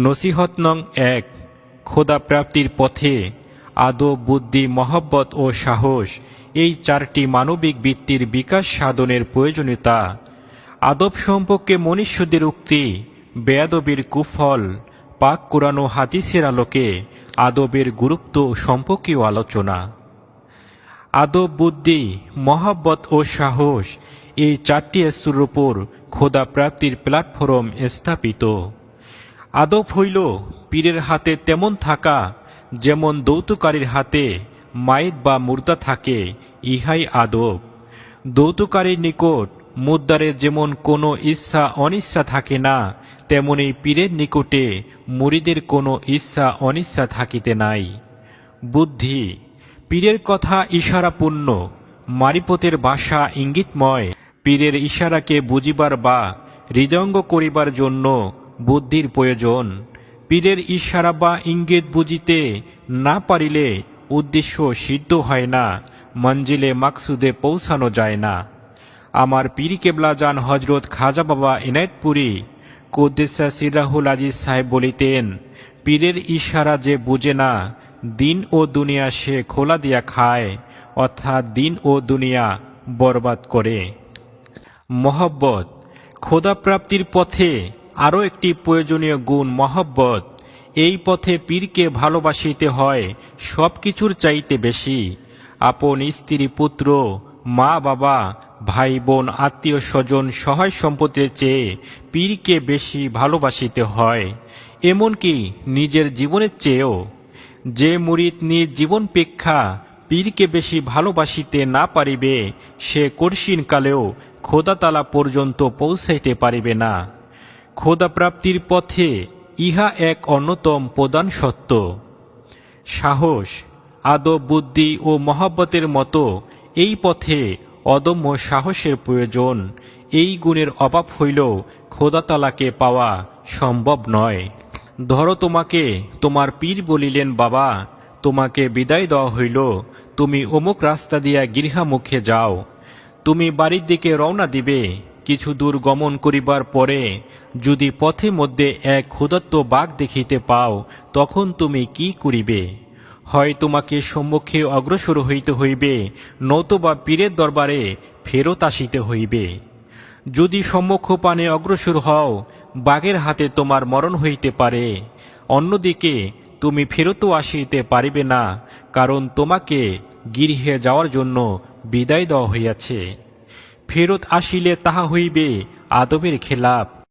নসিহত নং ১। খোদা প্রাপ্তির পথে আদব, বুদ্ধি, মহব্বত ও সাহস এই চারটি মানবিক বৃত্তির বিকাশ সাধনের প্রয়োজনীয়তা। আদব সম্পর্কে মনীষীদের উক্তি, বেয়াদবির কুফল, পাক কোরআন ও হাদিসের আলোকে আদবের গুরুত্ব সম্পর্কেও আলোচনা। আদব, বুদ্ধি, মহব্বত ও সাহস এই চারটি স্তরের উপর খোদা প্রাপ্তির প্ল্যাটফর্ম স্থাপিত। আদব হইল পীরের হাতে তেমন থাকা যেমন দৌতুকারীর হাতে মায়েত বা মুর্দা থাকে, ইহাই আদব। দৌতুকারীর নিকট মুদ্দারের যেমন কোনো ইচ্ছা অনিচ্ছা থাকে না, তেমনি পীরের নিকটে মুরিদের কোনো ইচ্ছা অনিচ্ছা থাকিতে নাই। বুদ্ধি, পীরের কথা ইশারাপূর্ণ, মারিফতের ভাষা ইঙ্গিতময়। পীরের ইশারাকে বুঝিবার বা হৃদয়ঙ্গ করিবার জন্য বুদ্ধির প্রয়োজন। পীরের ইশারা বা ইঙ্গিত বুঝিতে না পারিলে উদ্দেশ্য সিদ্ধ হয় না, মঞ্জিলে মাকসুদে পৌঁছানো যায় না। আমার পীর কেবলা জান হজরত খাজা বাবা এনায়েতপুরী কুদ্দেসা সিরাহুল আজিজ সাহেব বলিতেন, পীরের ইশারা যে বুঝে না, দিন ও দুনিয়া সে খোলা দিয়া খায়, অর্থাৎ দিন ও দুনিয়া বরবাদ করে। মহব্বত, খোদা প্রাপ্তির পথে আরও একটি প্রয়োজনীয় গুণ মহব্বত। এই পথে পীরকে ভালোবাসিতে হয় সব কিছুর চাইতে বেশি। আপন স্ত্রী, পুত্র, মা বাবা, ভাই বোন, আত্মীয় স্বজন, সহায় সম্পত্তির চেয়ে পীরকে বেশি ভালোবাসিতে হয়, এমনকি নিজের জীবনের চেয়েও। যে মুরিদ নিজ জীবনপেক্ষা পীরকে বেশি ভালোবাসিতে না পারিবে, সে কঠিন কালেও খোদাতালা পর্যন্ত পৌঁছাইতে পারিবে না। খোদা প্রাপ্তির পথে ইহা এক অন্যতম প্রধান সত্য। সাহস, আদব, বুদ্ধি ও মহব্বতের মতো এই পথে অদম্য সাহসের প্রয়োজন। এই গুণের অভাব হইলেও খোদাতালাকে পাওয়া সম্ভব নয়। ধরো তোমাকে তোমার পীর বলিলেন, বাবা তোমাকে বিদায় দেওয়া হইল, তুমি অমুক রাস্তা দিয়া গৃহামুখে যাও। তুমি বাড়ির দিকে রওনা দিবে। কিছু দূর গমন করিবার পরে যদি পথে মধ্যে এক ক্ষুধার্ত বাঘ দেখিতে পাও, তখন তুমি কি করিবে? হয় তোমাকে সম্মুখে অগ্রসর হইতে হইবে, নতুবা পীরের দরবারে ফেরত আসিতে হইবে। যদি সম্মুখপানে অগ্রসর হও, বাঘের হাতে তোমার মরণ হইতে পারে। অন্যদিকে তুমি ফেরতও আসিতে পারিবে না, কারণ তোমাকে গৃহে যাওয়ার জন্য বিদায় দেওয়া হইয়াছে। ফেরত আসিলে তাহা হইবে আদবের খেলাপ।